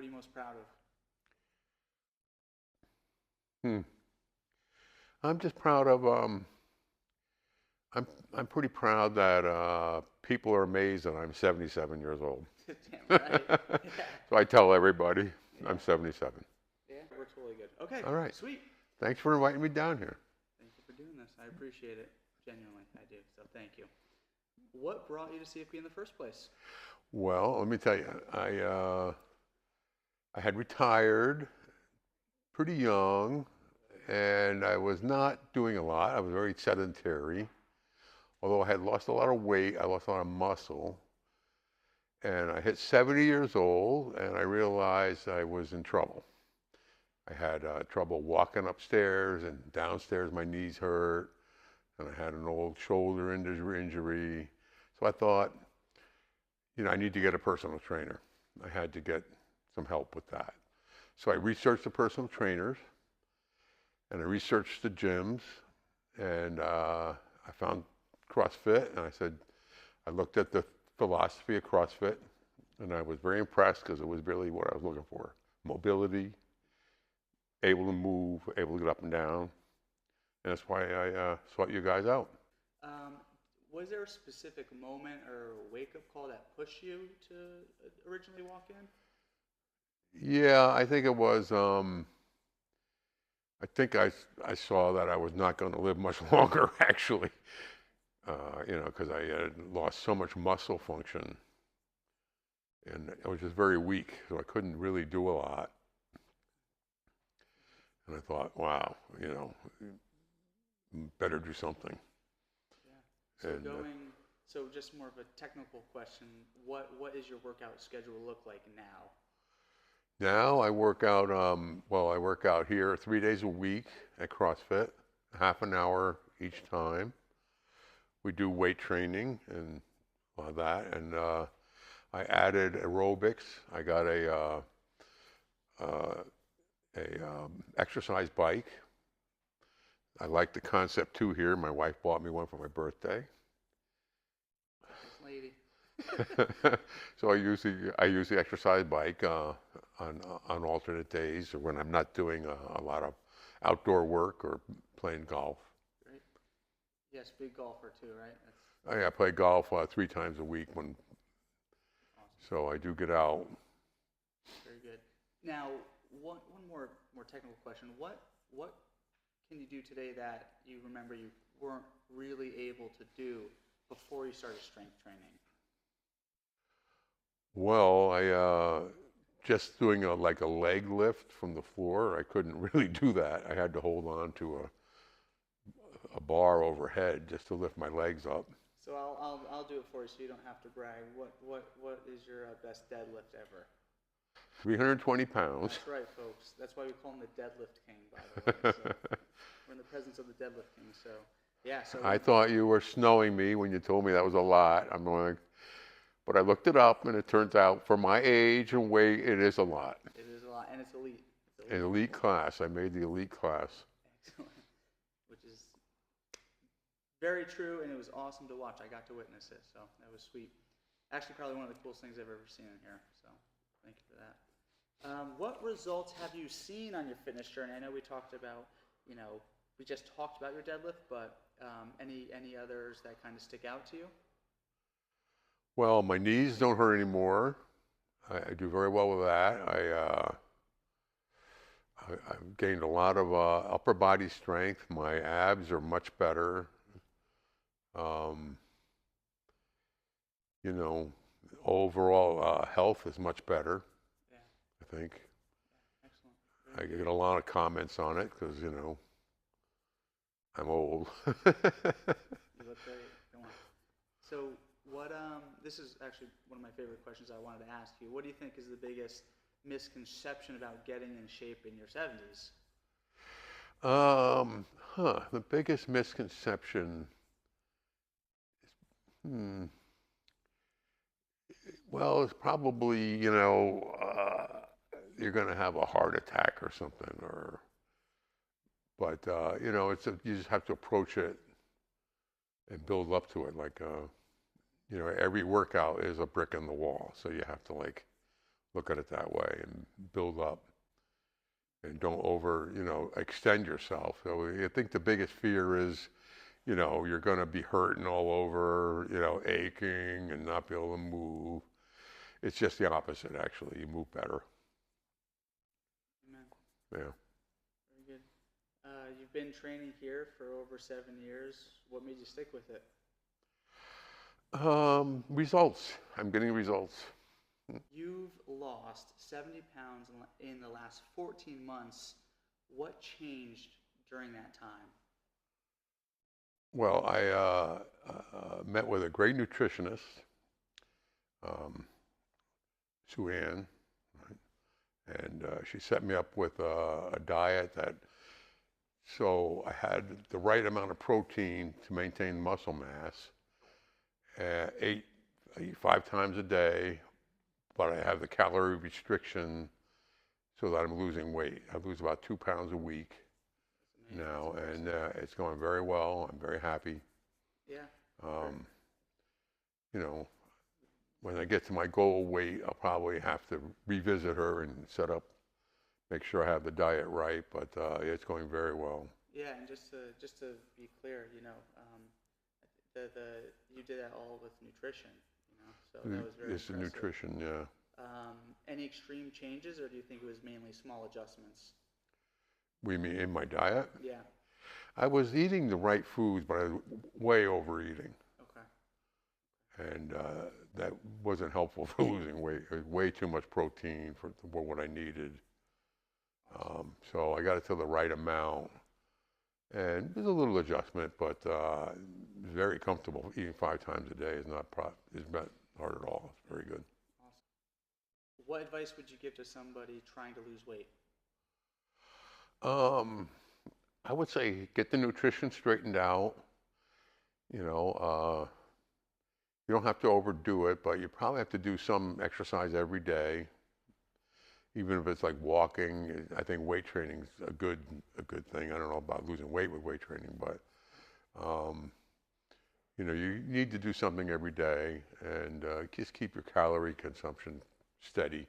What are you most proud of? Hmm. I'm just proud of I'm I'm pretty proud that people are amazed that I'm 77 years old. Damn right. Yeah. So I tell everybody Yeah. I'm 77. Yeah. We're totally good. Okay. All right. Sweet. Thanks for inviting me down here. Thank you for doing this. I appreciate it. Genuinely, I do. So thank you. What brought you to CFP in the first place? Well, let me tell you, I had retired pretty young, and I was not doing a lot. I was very sedentary. Although I had lost a lot of weight, I lost a lot of muscle. And I hit 70 years old, and I realized I was in trouble. I had trouble walking upstairs and downstairs. My knees hurt, and I had an old shoulder injury. So I thought, I need to get a personal trainer. I had to get some help with that. So I researched the personal trainers, and I researched the gyms, and I found CrossFit, and I looked at the philosophy of CrossFit, and I was very impressed because it was really what I was looking for. Mobility, able to move, able to get up and down. And that's why I sought you guys out. Um, was there a specific moment or wake-up call that pushed you to originally walk in? Yeah, I think it was, I think I saw that I was not going to live much longer, actually, because I had lost so much muscle function. And I was just very weak, so I couldn't really do a lot. And I thought, wow, better do something. Yeah. So And so just more of a technical question. What is your workout schedule look like now? now I work out, I work out here 3 days a week at CrossFit, half an hour each time. We do weight training and all that. And I added aerobics. I got a exercise bike. I like the concept too here. My wife bought me one for my birthday. This lady. So I use the exercise bike on alternate days or when I'm not doing a lot of outdoor work or playing golf. Great. Yes, big golfer too, right? I play golf 3 times a week Awesome. so I do get out. Very good. Now, one more technical question. What can you do today that you remember you weren't really able to do before you started strength training? Well, I just doing like a leg lift from the floor. I couldn't really do that. I had to hold on to a bar overhead just to lift my legs up. So I'll do it for you, so you don't have to brag. What is your best deadlift ever? 320 pounds. That's right, folks. That's why we call him the deadlift king, by the way. So we're in the presence of the deadlift king. So yeah. So I thought you were snowing me when you told me that was a lot. But I looked it up, and it turns out for my age and weight, it is a lot. it is a lot, and it's elite. It's An elite class. I made the elite class. Excellent. Which is very true, and it was awesome to watch. I got to witness it, so that was sweet. Actually, probably one of the coolest things I've ever seen in here. So thank you for that. What results have you seen on your fitness journey? I know we talked about, we just talked about your deadlift, but any others that kind of stick out to you? Well, my knees don't hurt anymore. I do very well with that. I've gained a lot of upper body strength. My abs are much better. Um, you know, overall health is much better, Yeah, I think. excellent. I Very get good. a lot of comments on it because, I'm old. You look great. Go on. So this is actually one of my favorite questions I wanted to ask you. What do you think is the biggest misconception about getting in shape in your 70s? The biggest misconception hmm, well, it's probably, you're going to have a heart attack or something, but you just have to approach it and build up to it. Like, every workout is a brick in the wall, so you have to like look at it that way and build up and don't over, extend yourself. So I think the biggest fear is, you're going to be hurting all over, aching and not be able to move. It's just the opposite, actually. You move better. Amen. Yeah. Very good. You've been training here for over 7 years. What made you stick with it? Results. I'm getting results. You've lost 70 pounds in the last 14 months. What changed during that time? Well, I met with a great nutritionist, um, Sue Ann, right? And she set me up with a diet so I had the right amount of protein to maintain muscle mass. I eat 5 times a day, but I have the calorie restriction so that I'm losing weight. I lose about 2 pounds a week now, and it's going very well. I'm very happy. Yeah. Um, when I get to my goal weight, I'll probably have to revisit her and make sure I have the diet right, but it's going very well. Yeah, and just to be clear, you did that all with nutrition, so that was very It's the impressive. nutrition, yeah. Any extreme changes, or do you think it was mainly small adjustments? We mean in my diet? Yeah. I was eating the right foods, but I was way overeating. Okay. And that wasn't helpful for losing weight. It was way too much protein for what I needed. So I got it to the right amount. And there's a little adjustment, but very comfortable. Eating 5 times a day is not hard at all. It's very good. Awesome. What advice would you give to somebody trying to lose weight? I would say get the nutrition straightened out. You don't have to overdo it, but you probably have to do some exercise every day, even if it's like walking. I think weight training is a good thing. I don't know about losing weight with weight training, but you need to do something every day and just keep your calorie consumption steady.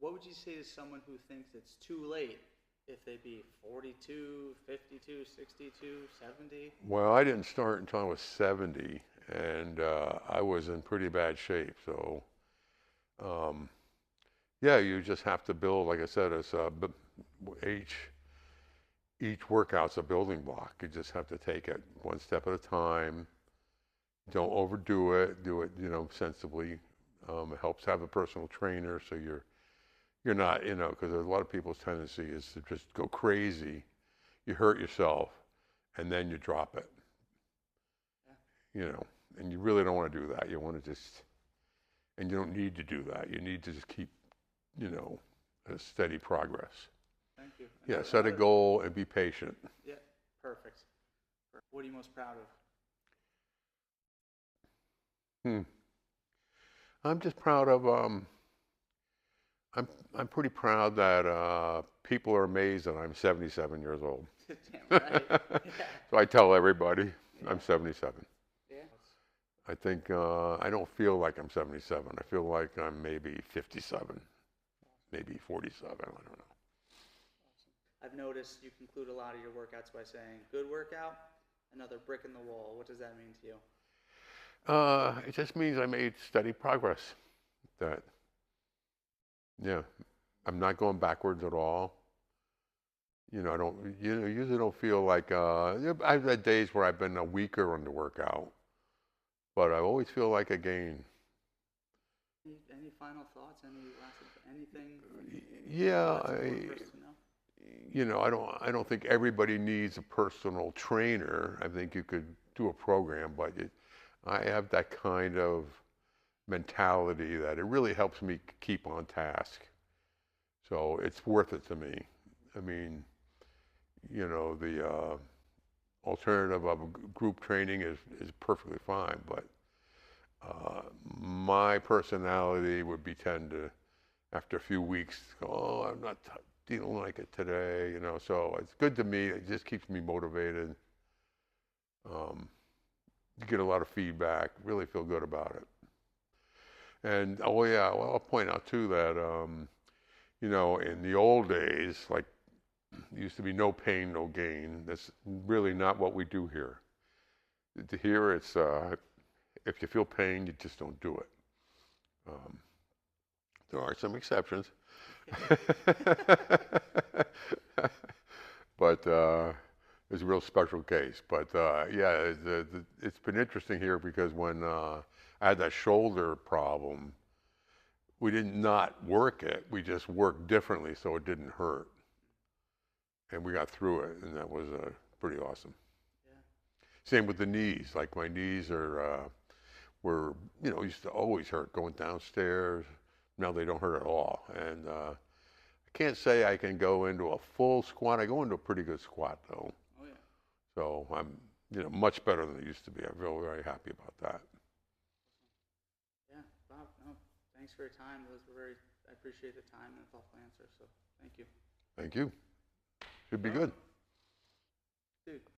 What would you say to someone who thinks it's too late if they be 42, 52, 62, 70? Well, I didn't start until I was 70, and I was in pretty bad shape. So, yeah, you just have to build, like I said, each workout's a building block. You just have to take it one step at a time. Don't overdo it. Do it, sensibly. It helps to have a personal trainer, so you're not, because a lot of people's tendency is to just go crazy. You hurt yourself, and then you drop it. Yeah. And you really don't want to do that. You want to and you don't need to do that. You need to just keep, a steady progress. Thank you. Yeah, set a goal and be patient. Yeah, perfect. What are you most proud of? I'm just proud of, I'm pretty proud that people are amazed that I'm 77 years old. Damn right. Yeah. So I tell everybody I'm 77. Yeah. I think I don't feel like I'm 77. I feel like I'm maybe 57, maybe 47. I don't know. Awesome. I've noticed you conclude a lot of your workouts by saying, "Good workout, another brick in the wall." What does that mean to you? It just means I made steady progress. That, yeah, I'm not going backwards at all. I don't, usually don't feel like, I've had days where I've been a weaker on the workout, but I always feel like I gain. Any final thoughts? Anything? Yeah, I I don't think everybody needs a personal trainer. I think you could do a program, but I have that kind of mentality that it really helps me keep on task. So it's worth it to me. I mean, the alternative of group training is perfectly fine, but my personality would be tend to, after a few weeks, go, oh, I'm not feeling like it today, so it's good to me. It just keeps me motivated. You get a lot of feedback, really feel good about it. And oh yeah, well, I'll point out too that you know, in the old days, like it used to be no pain, no gain. That's really not what we do here. Here, it's if you feel pain, you just don't do it. Um, there are some exceptions, but it's a real special case. But yeah, it's been interesting here because when I had that shoulder problem, we did not work it. We just worked differently so it didn't hurt. And we got through it, and that was pretty awesome. Yeah. Same with the knees. Like my knees were, you know, used to always hurt going downstairs. Now they don't hurt at all. And I can't say I can go into a full squat. I go into a pretty good squat though. Oh yeah. So I'm, you know, much better than it used to be. I feel very happy about that. Yeah, Bob. No, thanks for your time. Those were very. I appreciate the time and the thoughtful answers. So thank you. Thank you. Should be good. Dude.